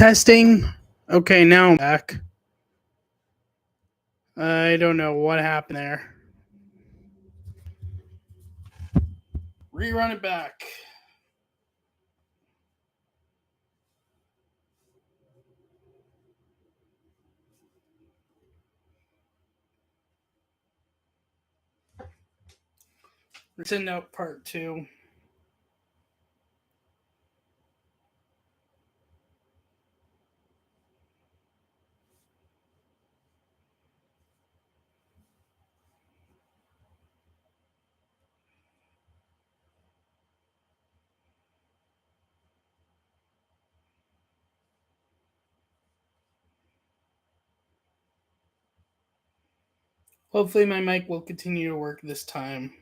Testing. Okay, now I'm back. I don't know what happened there. Rerun it back. Send out part 2. Hopefully my mic will continue to work this time.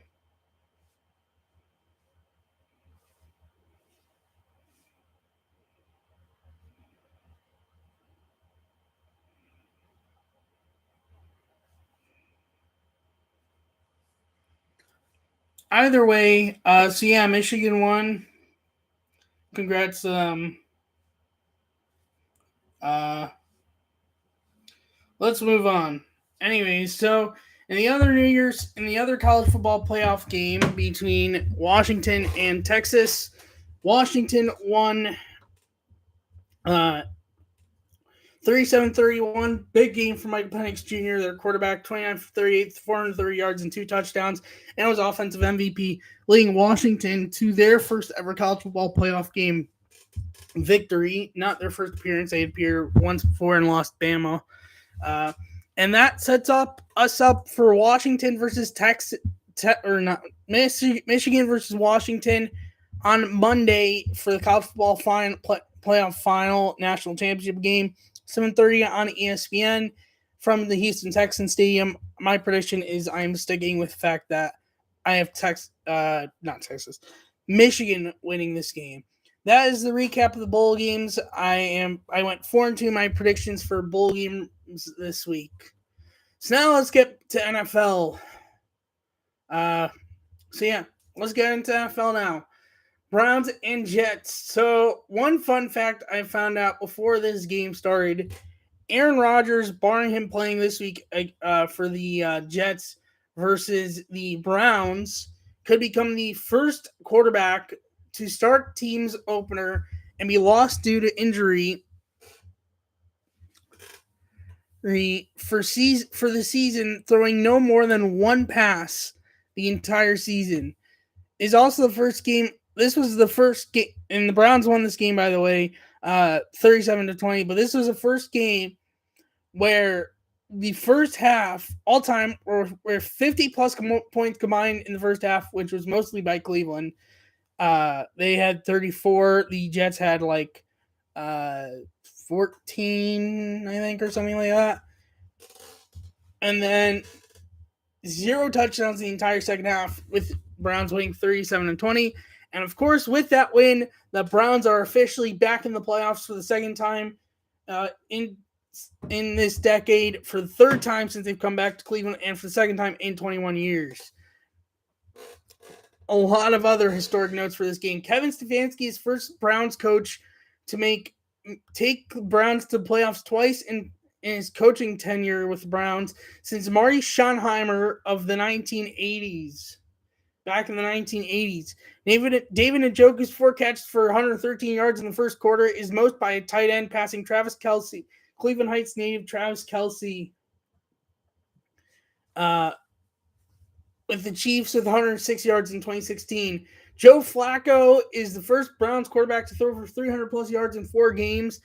Either way, so yeah, Michigan won. Congrats. Let's move on. Anyways, so in the other college football playoff game between Washington and Texas, Washington won 37-31. Big game for Michael Penix Jr., their quarterback, 29 for 38, 430 yards and 2 touchdowns, and was offensive MVP, leading Washington to their first ever college football playoff game victory. Not their first appearance. They had appeared once before and lost Bama. And that sets us up for Washington versus Michigan versus Washington on Monday for the college football playoff final national championship game, 7:30 on ESPN from the Houston Texans Stadium. My prediction is I'm sticking with the fact that I have Michigan winning this game. That is the recap of the bowl games. I went 4-2 my predictions for bowl games this week. So now let's get to NFL. Let's get into NFL now. Browns and Jets. So one fun fact I found out before this game started: Aaron Rodgers, barring him playing this week for the Jets versus the Browns, could become the first quarterback to start team's opener and be lost due to injury for the season, throwing no more than one pass the entire season. Is also the first game. This was the first game, and the Browns won this game, by the way, 37-20. But this was the first game where the first half all time were 50 plus points combined in the first half, which was mostly by Cleveland. They had 34. The Jets had 14, I think, or something like that. And then 0 touchdowns the entire second half, with Browns winning 37-20. And of course, with that win, the Browns are officially back in the playoffs for the second time in this decade, for the third time since they've come back to Cleveland, and for the second time in 21 years. A lot of other historic notes for this game. Kevin Stefanski is first Browns coach to take Browns to playoffs twice in his coaching tenure with the Browns since Marty Schottenheimer of the 1980s. Back in the 1980s. David Njoku's 4 catches for 113 yards in the first quarter is most by a tight end, passing Travis Kelce, Cleveland Heights native Travis Kelce, with the Chiefs with 106 yards in 2016. Joe Flacco is the first Browns quarterback to throw for 300 plus yards in 4 games.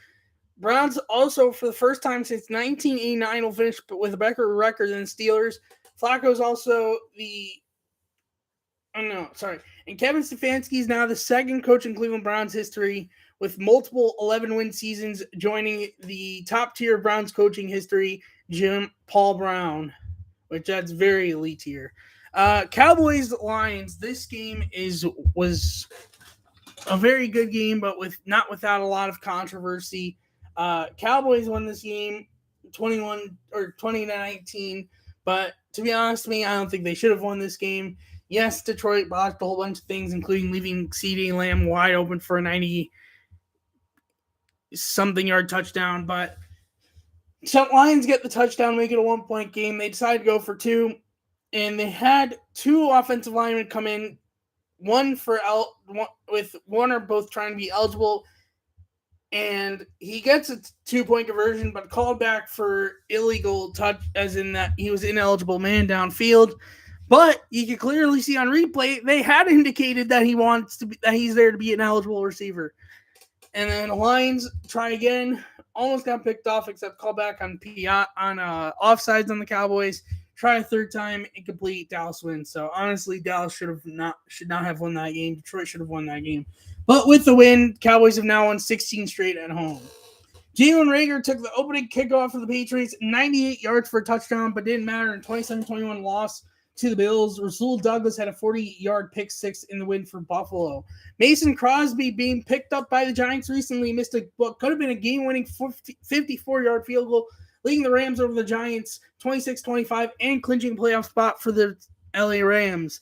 Browns also, for the first time since 1989, will finish with a better record than the Steelers. Flacco's also And Kevin Stefanski is now the second coach in Cleveland Browns history with multiple 11-win seasons, joining the top-tier Browns coaching history, Paul Brown, which that's very elite tier. Cowboys-Lions, this game was a very good game, but not without a lot of controversy. Cowboys won this game 20-19, but to be honest with me, I don't think they should have won this game. Yes, Detroit botched a whole bunch of things, including leaving CeeDee Lamb wide open for a something yard touchdown, but so Lions get the touchdown, make it a 1-point game. They decide to go for 2, and they had 2 offensive linemen come in, one with one or both trying to be eligible, and he gets a 2-point conversion, but called back for illegal touch, as in that he was ineligible man downfield. But you can clearly see on replay they had indicated that he's there to be an eligible receiver. And then the Lions try again, almost got picked off, except call back on offsides on the Cowboys. Try a third time, incomplete. Dallas wins. So honestly, Dallas should not have won that game. Detroit should have won that game. But with the win, Cowboys have now won 16 straight at home. Jalen Reagor took the opening kickoff for the Patriots, 98 yards for a touchdown, but didn't matter in 27-21 loss to the Bills. Rasul Douglas had a 40-yard pick six in the win for Buffalo. Mason Crosby, being picked up by the Giants recently, missed what could have been a game-winning 54-yard field goal, leading the Rams over the Giants 26-25 and clinching a playoff spot for the LA Rams.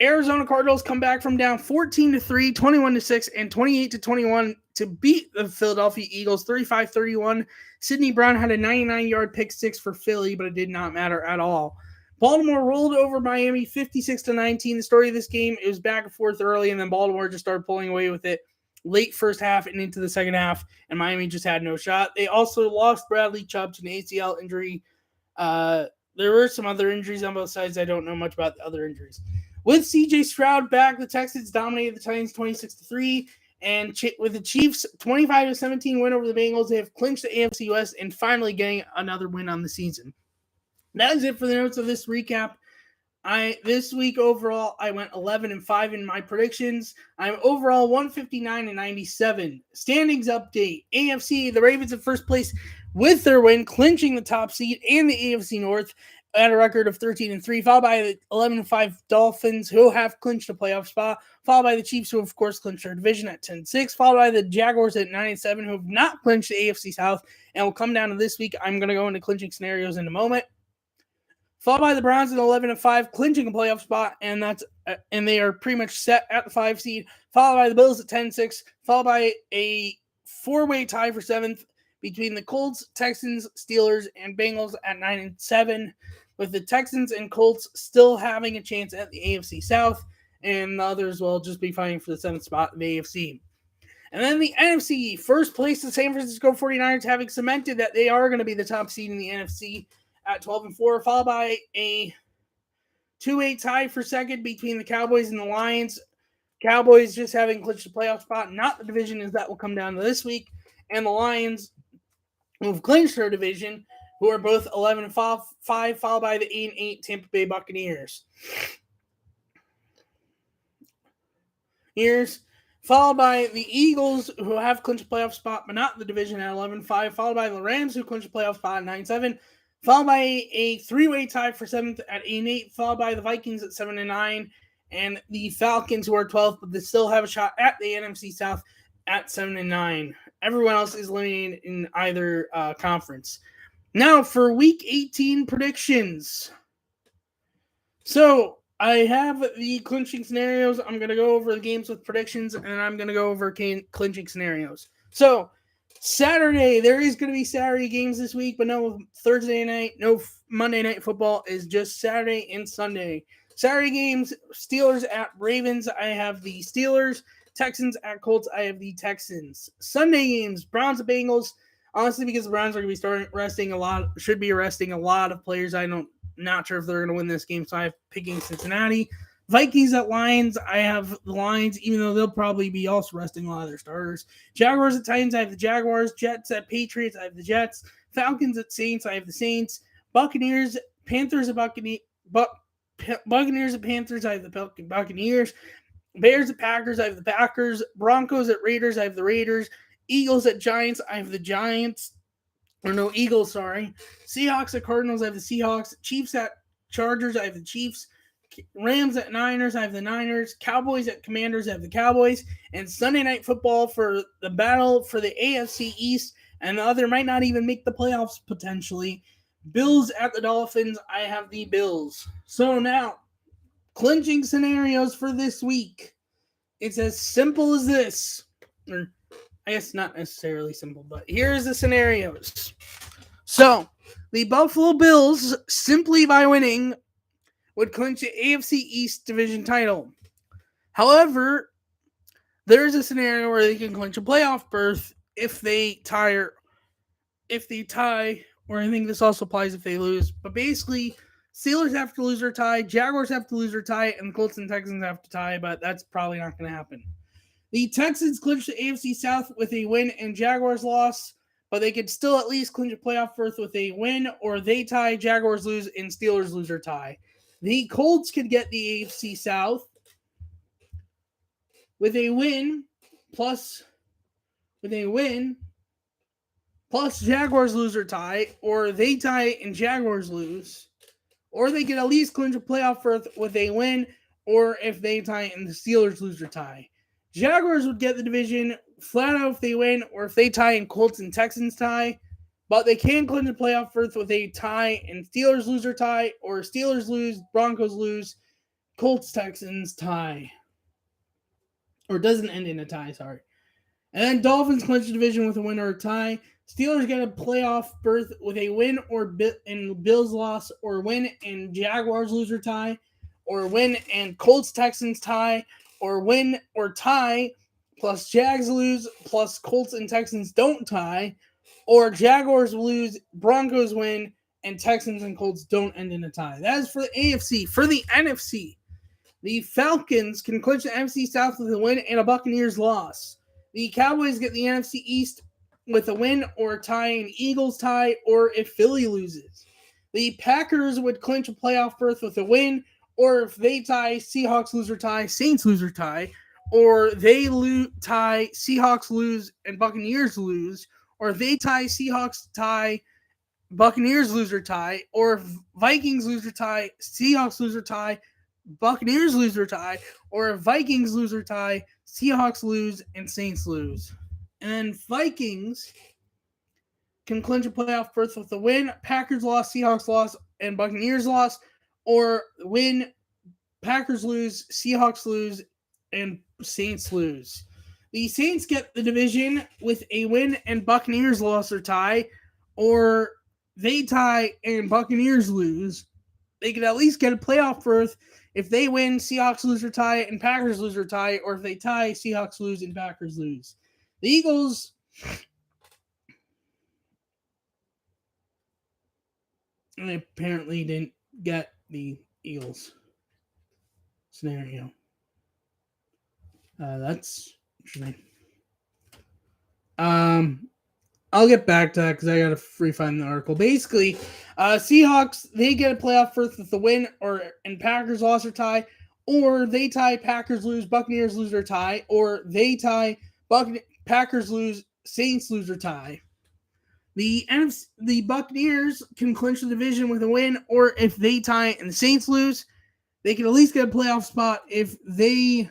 Arizona Cardinals come back from down 14-3, 21-6, and 28-21 to beat the Philadelphia Eagles 35-31. Sidney Brown had a 99-yard pick six for Philly, but it did not matter at all. Baltimore rolled over Miami 56-19. The story of this game, it was back and forth early, and then Baltimore just started pulling away with it late first half and into the second half, and Miami just had no shot. They also lost Bradley Chubb to an ACL injury. There were some other injuries on both sides. I don't know much about the other injuries. With C.J. Stroud back, the Texans dominated the Titans 26-3, and with the Chiefs' 25-17 win over the Bengals, they have clinched the AFC West and finally getting another win on the season. That is it for the notes of this recap. This week overall, I went 11-5 in my predictions. I'm overall 159-97. Standings update: AFC, the Ravens in first place with their win, clinching the top seed, and the AFC North at a record of 13-3, followed by the 11-5 Dolphins, who have clinched a playoff spot, followed by the Chiefs, who of course clinched their division at 10-6, followed by the Jaguars at 9-7, who have not clinched the AFC South, and will come down to this week. I'm going to go into clinching scenarios in a moment. Followed by the Browns at 11-5, clinching a playoff spot, and they are pretty much set at the 5 seed. Followed by the Bills at 10-6, followed by a 4-way tie for 7th between the Colts, Texans, Steelers, and Bengals at 9-7, with the Texans and Colts still having a chance at the AFC South, and the others will just be fighting for the 7th spot in the AFC. And then the NFC, first place, the San Francisco 49ers, having cemented that they are going to be the top seed in the NFC at 12-4, followed by a 2-8 tie for second between the Cowboys and the Lions. Cowboys just having clinched the playoff spot, not the division, as that will come down to this week. And the Lions, who have clinched their division, who are both 11-5, followed by the 8-8 Tampa Bay Buccaneers. Followed by the Eagles, who have clinched a playoff spot, but not the division at 11-5, followed by the Rams, who clinched a playoff spot at 9-7, followed by a 3-way tie for 7th at 8-8, followed by the Vikings at 7-9, and the Falcons, who are 12th, but they still have a shot at the NFC South at 7-9. Everyone else is eliminated in either conference. Now for Week 18 predictions. So I have the clinching scenarios. I'm going to go over the games with predictions, and I'm going to go over clinching scenarios. So Saturday, there is going to be Saturday games this week, but no Thursday night, no Monday Night Football. Is just Saturday and Sunday. Saturday games, Steelers at Ravens. I have the Steelers. Texans at Colts. I have the Texans. Sunday games, Browns at Bengals. Honestly, because the Browns are going to be should be arresting a lot of players. Not sure if they're going to win this game, so I have picking Cincinnati. Vikings at Lions. I have the Lions, even though they'll probably be also resting a lot of their starters. Jaguars at Titans. I have the Jaguars. Jets at Patriots. I have the Jets. Falcons at Saints. I have the Saints. Buccaneers. Panthers at Buccaneers at Panthers. I have the Buccaneers. Bears at Packers. I have the Packers. Broncos at Raiders. I have the Raiders. Eagles at Giants. I have the Giants. Eagles, sorry. Seahawks at Cardinals. I have the Seahawks. Chiefs at Chargers. I have the Chiefs. Rams at Niners. I have the Niners. Cowboys at Commanders. I have the Cowboys. And Sunday Night Football for the battle for the AFC East. And the other might not even make the playoffs potentially. Bills at the Dolphins. I have the Bills. So now, clinching scenarios for this week. It's as simple as this. I guess not necessarily simple, but here's the scenarios. So, the Buffalo Bills, simply by winning, would clinch the AFC East division title. However, there's a scenario where they can clinch a playoff berth if they tie, or I think this also applies if they lose. But basically, Steelers have to lose or tie, Jaguars have to lose or tie, and the Colts and Texans have to tie, but that's probably not going to happen. The Texans clinched the AFC South with a win and Jaguars loss, but they could still at least clinch a playoff berth with a win, or they tie, Jaguars lose, and Steelers lose or tie. The Colts could get the AFC South with a win plus Jaguars lose or tie, or they tie and Jaguars lose, or they could at least clinch a playoff berth with a win, or if they tie and the Steelers lose or tie. Jaguars would get the division flat out if they win, or if they tie and Colts and Texans tie, but they can clinch a playoff berth with a tie and Steelers lose or tie, or Steelers lose, Broncos lose, Colts, Texans tie. Or doesn't end in a tie, sorry. And then Dolphins clinch the division with a win or a tie. Steelers get a playoff berth with a win or and Bills loss, or win and Jaguars lose or tie, or win and Colts Texans tie, or win or tie plus Jags lose plus Colts and Texans don't tie, or Jaguars lose, Broncos win, and Texans and Colts don't end in a tie. That is for the AFC. For the NFC, the Falcons can clinch the NFC South with a win and a Buccaneers loss. The Cowboys get the NFC East with a win or a tie, and Eagles tie, or if Philly loses. The Packers would clinch a playoff berth with a win, or if they tie, Seahawks lose or tie, Saints lose or tie, or they tie, Seahawks lose, and Buccaneers lose, or if they tie, Seahawks tie, Buccaneers lose or tie, or if Vikings lose or tie, Seahawks lose or tie, Buccaneers lose or tie, or if Vikings lose or tie, Seahawks lose, and Saints lose. And then Vikings can clinch a playoff berth with a win, Packers loss, Seahawks loss, and Buccaneers loss, or win, Packers lose, Seahawks lose, and Saints lose. The Saints get the division with a win and Buccaneers loss or tie, or they tie and Buccaneers lose. They could at least get a playoff berth if they win, Seahawks lose or tie, and Packers lose or tie, or if they tie, Seahawks lose and Packers lose. The Eagles apparently didn't get the Eagles scenario. That's interesting. I'll get back to that because I gotta find the article. Basically, Seahawks, they get a playoff berth with the win, and Packers loss or tie, or they tie, Packers lose, Buccaneers lose or tie, or they tie, Packers lose, Saints lose or tie. The Buccaneers can clinch the division with a win, or if they tie and the Saints lose, they can at least get a playoff spot. If they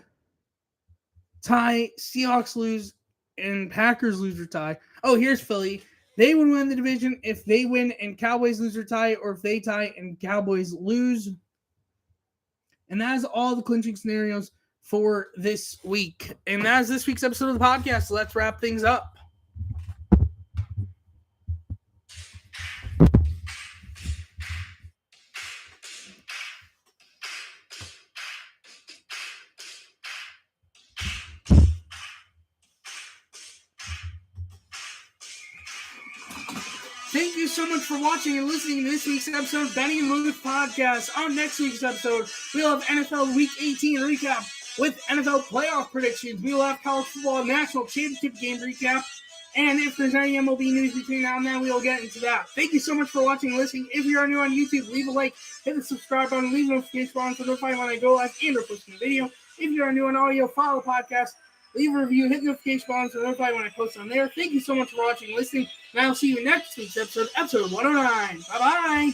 tie, Seahawks lose, and Packers lose or tie. Oh, here's Philly. They would win the division if they win and Cowboys lose or tie, or if they tie and Cowboys lose. And that is all the clinching scenarios for this week. And that is this week's episode of the podcast. So let's wrap things up. Thank you so much for watching and listening to this week's episode of Benny and Luke Podcast. On next week's episode, we'll have NFL Week 18 recap with NFL playoff predictions. We will have college football national championship game recap. And if there's any MLB news between now and then, we will get into that. Thank you so much for watching and listening. If you are new on YouTube, leave a like, hit the subscribe button, leave a notification button to notify when I go live and or post a video. If you are new on audio, follow the podcast, leave a review, hit the notification button to notify when I post on there. Thank you so much for watching and listening. And I'll see you next week's episode 109. Bye-bye.